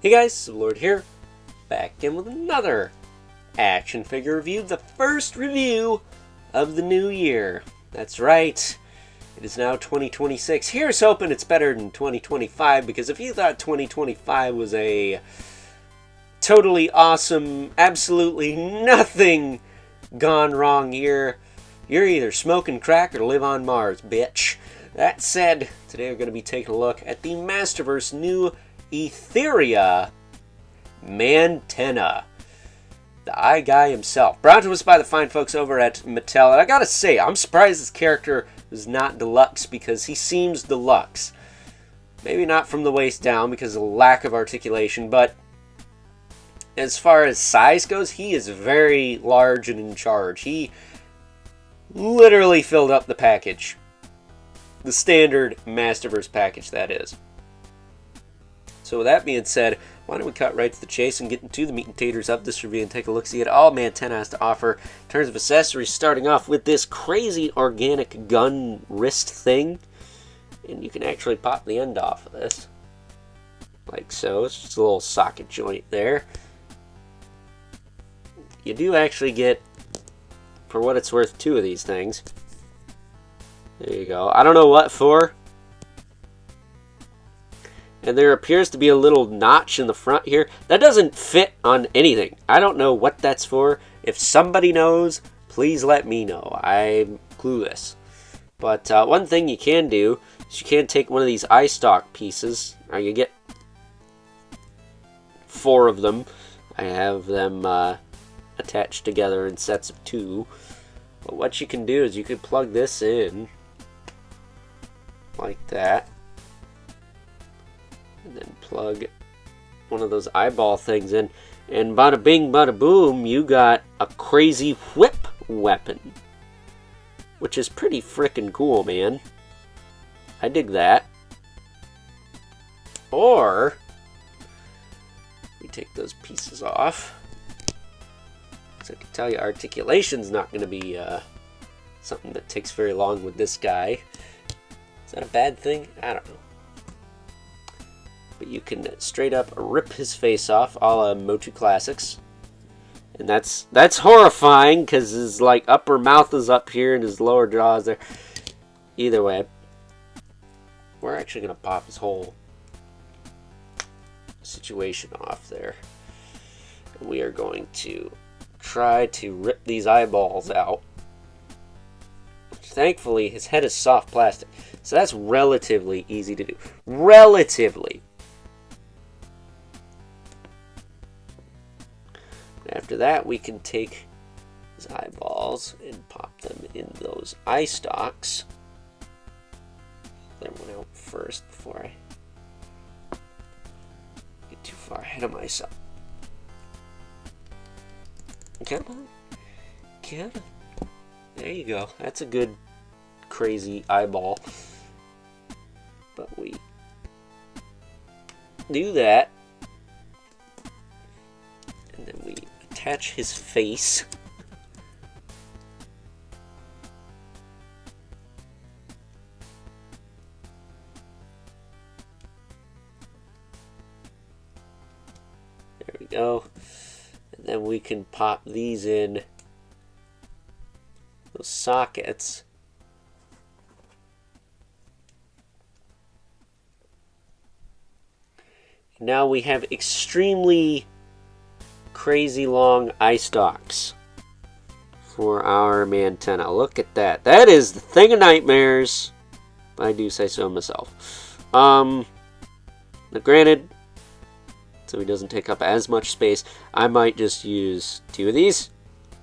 Hey guys, Lord here, back in with another action figure review, the first review of the new year. That's right, it is now 2026. Here's hoping it's better than 2025, because if you thought 2025 was a totally awesome, absolutely nothing gone wrong year, you're either smoking crack or live on Mars, bitch. That said, today we're going to be taking a look at the Masterverse new Etheria Mantenna. The eye guy himself. Brought to us by the fine folks over at Mattel. And I gotta say, I'm surprised this character is not deluxe, because he seems deluxe. Maybe not from the waist down because of lack of articulation, but as far as size goes, he is very large and in charge. He literally filled up the package. The standard Masterverse package, that is. So with that being said, why don't we cut right to the chase and get into the meat and taters of this review and take a look-see at all Mantenna has to offer in terms of accessories, starting off with this crazy organic gun wrist thing. And you can actually pop the end off of this, like so. It's just a little socket joint there. You do actually get, for what it's worth, 2 of these things. There you go. I don't know what for. And there appears to be a little notch in the front here. That doesn't fit on anything. I don't know what that's for. If somebody knows, please let me know. I'm clueless. But one thing you can do is you can take one of these eye stock pieces. Now you get 4 of them. I have them attached together in sets of 2. But what you can do is you can plug this in like that. And then plug one of those eyeball things in. And bada bing, bada boom, you got a crazy whip weapon. Which is pretty frickin' cool, man. I dig that. Or we take those pieces off. So I can tell you articulation's not going to be something that takes very long with this guy. Is that a bad thing? I don't know. But you can straight up rip his face off, a la Motu Classics. And that's horrifying, because his like upper mouth is up here and his lower jaw is there. Either way, we're actually going to pop his whole situation off there. And we are going to try to rip these eyeballs out. Thankfully, his head is soft plastic, so that's relatively easy to do. Relatively. After that, we can take his eyeballs and pop them in those eye stalks. That one out first before I get too far ahead of myself. Come on. Come on. There you go. That's a good, crazy eyeball. But we do that. And then we attach his face. There we go. And then we can pop these in those sockets. Now we have extremely crazy long eye stalks for our Mantenna. Look at that. That is the thing of nightmares. I do say so myself. Now granted, so he doesn't take up as much space, I might just use 2 of these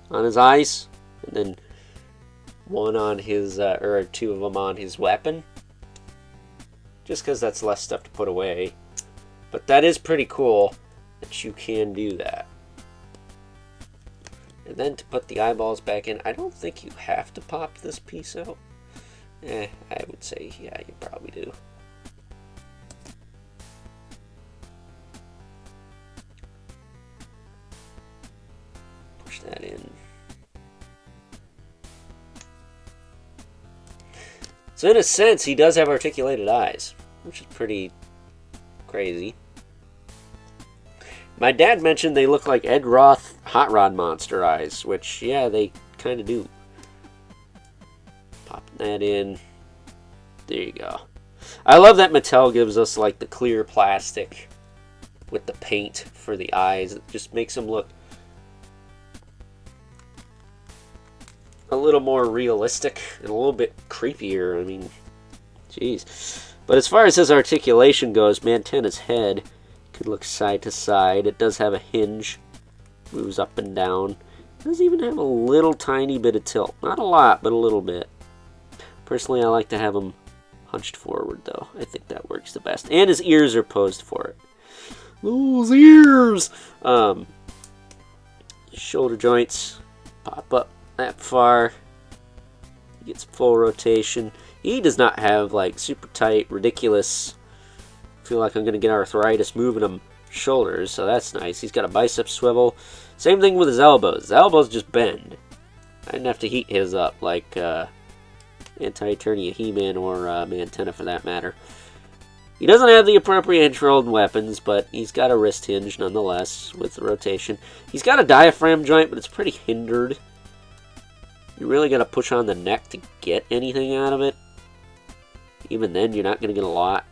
on his eyes, and then 1 on his, or 2 of them on his weapon. Just because that's less stuff to put away. But that is pretty cool that you can do that. And then to put the eyeballs back in, I don't think you have to pop this piece out. I would say, yeah, you probably do. Push that in. So in a sense, he does have articulated eyes, which is pretty crazy. My dad mentioned they look like Ed Roth Hot Rod Monster eyes, which, yeah, they kind of do. Pop that in. There you go. I love that Mattel gives us like the clear plastic with the paint for the eyes. It just makes them look a little more realistic and a little bit creepier. I mean, jeez. But as far as his articulation goes, Mantenna's head could look side to side. It does have a hinge. Moves up and down. It does even have a little tiny bit of tilt. Not a lot, but a little bit. Personally, I like to have him hunched forward, though. I think that works the best. And his ears are posed for it. Those ears! Shoulder joints pop up that far. He gets full rotation. He does not have like super tight, ridiculous, feel like I'm going to get arthritis moving him shoulders, so that's nice. He's got a bicep swivel. Same thing with his elbows. The elbows just bend. I didn't have to heat his up like Anti-Eternia He-Man or Mantenna for that matter. He doesn't have the appropriate hinge-rolled weapons, but he's got a wrist hinge nonetheless with the rotation. He's got a diaphragm joint, but it's pretty hindered. You really got to push on the neck to get anything out of it. Even then, you're not going to get a lot.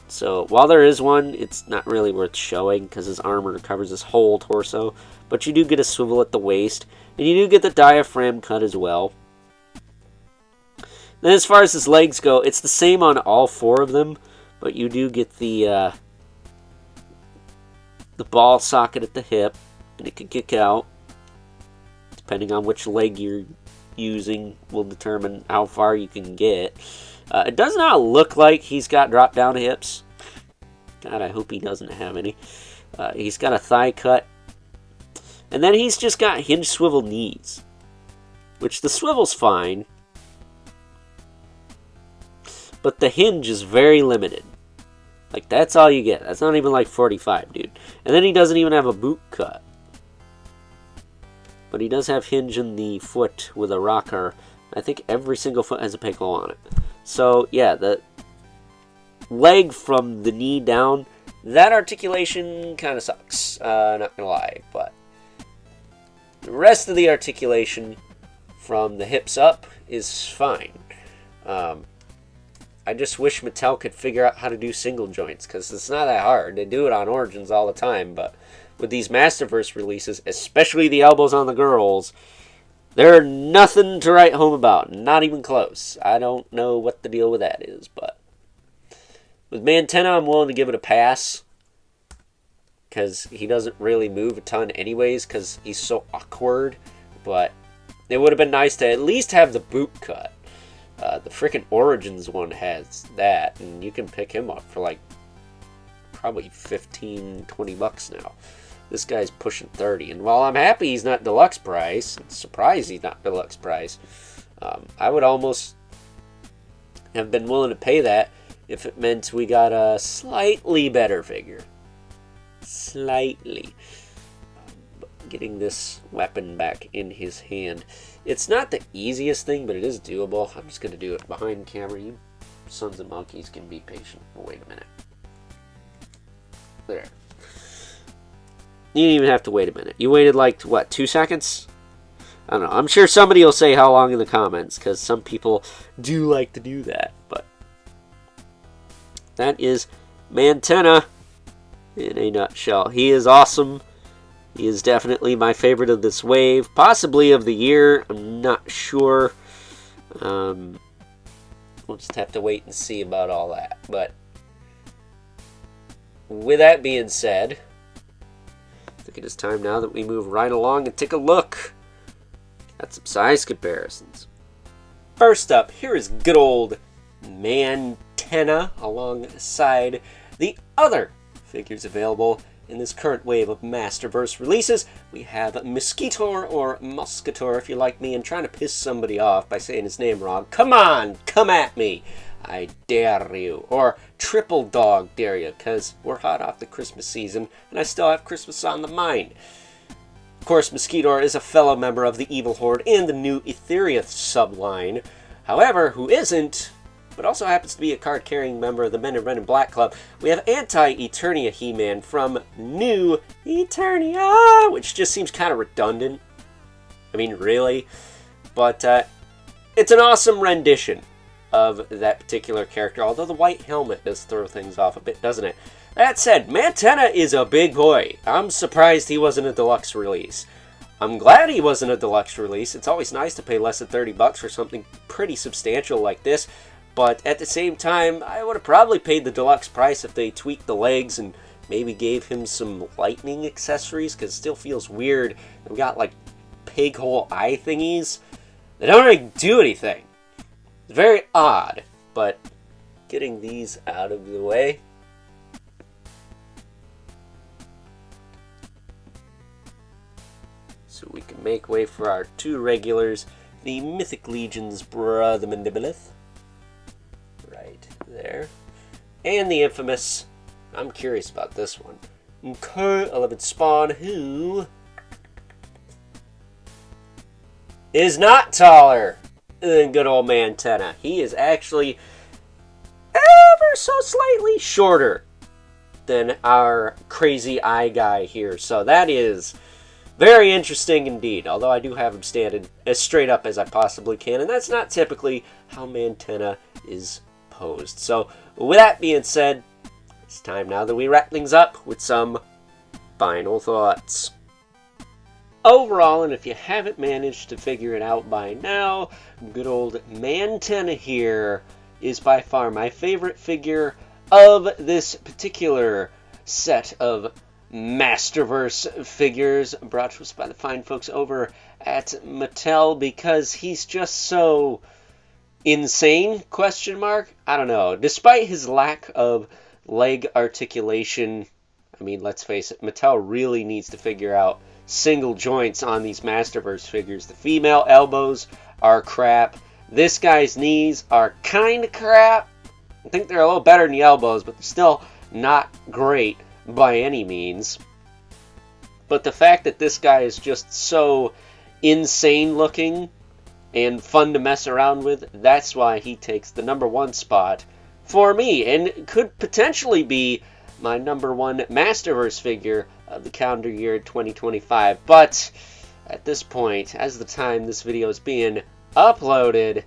So, while there is one, it's not really worth showing because his armor covers his whole torso. But you do get a swivel at the waist, and you do get the diaphragm cut as well. Then as far as his legs go, it's the same on all four of them, but you do get the ball socket at the hip, and it can kick out. Depending on which leg you're using will determine how far you can get. It does not look like he's got drop down hips. God, I hope he doesn't have any. He's got a thigh cut. And then he's just got hinge swivel knees. Which the swivel's fine. But the hinge is very limited. Like, that's all you get. That's not even like 45, dude. And then he doesn't even have a boot cut. But he does have hinge in the foot with a rocker. I think every single foot has a pickle on it. So, yeah, the leg from the knee down, that articulation kind of sucks. Not gonna lie, but the rest of the articulation from the hips up is fine. I just wish Mattel could figure out how to do single joints, because it's not that hard. They do it on Origins all the time, but with these Masterverse releases, especially the elbows on the girls, they're nothing to write home about. Not even close. I don't know what the deal with that is, but with Mantenna, I'm willing to give it a pass, because he doesn't really move a ton anyways, because he's so awkward. But it would have been nice to at least have the boot cut. The frickin' Origins one has that, and you can pick him up for like probably 15, 20 bucks now. This guy's pushing 30, and while I'm happy he's not deluxe price, and surprised he's not deluxe price, I would almost have been willing to pay that if it meant we got a slightly better figure. Slightly. Getting this weapon back in his hand. It's not the easiest thing, but it is doable. I'm just going to do it behind camera. You sons of monkeys can be patient. Oh, wait a minute. There. You didn't even have to wait a minute. You waited like, what, 2 seconds? I don't know. I'm sure somebody will say how long in the comments, because some people do like to do that. But that is Mantenna in a nutshell. He is awesome. He is definitely my favorite of this wave. Possibly of the year. I'm not sure. We'll just have to wait and see about all that. But with that being said, I think it is time now that we move right along and take a look at some size comparisons. First up, here is good old Mantenna alongside the other figures available in this current wave of Masterverse releases. We have Mosquitor, or Muscator if you like me, and trying to piss somebody off by saying his name wrong. Come on, come at me. I dare you. Or Triple Dog dare you, because we're hot off the Christmas season, and I still have Christmas on the mind. Of course, Mosquitor is a fellow member of the Evil Horde and the new Etheria subline. However, who isn't but also happens to be a card-carrying member of the Men in Red and Black Club. We have Anti-Eternia He-Man from New Eternia, which just seems kind of redundant. I mean, really? But it's an awesome rendition of that particular character, although the white helmet does throw things off a bit, doesn't it? That said, Mantenna is a big boy. I'm surprised he wasn't a deluxe release. I'm glad he wasn't a deluxe release. It's always nice to pay less than $30 for something pretty substantial like this, but at the same time, I would have probably paid the deluxe price if they tweaked the legs and maybe gave him some lightning accessories, because it still feels weird. They've got like pig hole eye thingies. They don't really do anything. It's very odd, but getting these out of the way. So we can make way for our two regulars, the Mythic Legion's Brother Mandibilith. Right there. And the infamous, I'm curious about this one, K11 Spawn, who is not taller than good old Mantenna. He is actually ever so slightly shorter than our crazy eye guy here. So that is very interesting indeed, although I do have him standing as straight up as I possibly can, and that's not typically how Mantenna is posed. So with that being said, it's time now that we wrap things up with some final thoughts. Overall, and if you haven't managed to figure it out by now, good old Mantenna here is by far my favorite figure of this particular set of Masterverse figures brought to us by the fine folks over at Mattel, because he's just so insane, question mark? I don't know. Despite his lack of leg articulation, I mean, let's face it, Mattel really needs to figure out single joints on these Masterverse figures. The female elbows are crap. This guy's knees are kind of crap. I think they're a little better than the elbows, but they're still not great by any means. But the fact that this guy is just so insane looking and fun to mess around with, that's why he takes the #1 spot for me, and could potentially be my #1 Masterverse figure of the calendar year 2025. But at this point, as the time this video is being uploaded,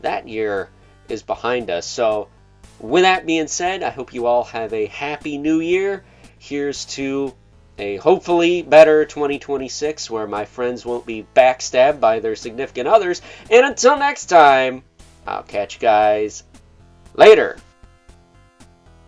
that year is behind us. So with that being said, I hope you all have a happy new year. Here's to a hopefully better 2026, where my friends won't be backstabbed by their significant others. And until next time, I'll catch you guys later.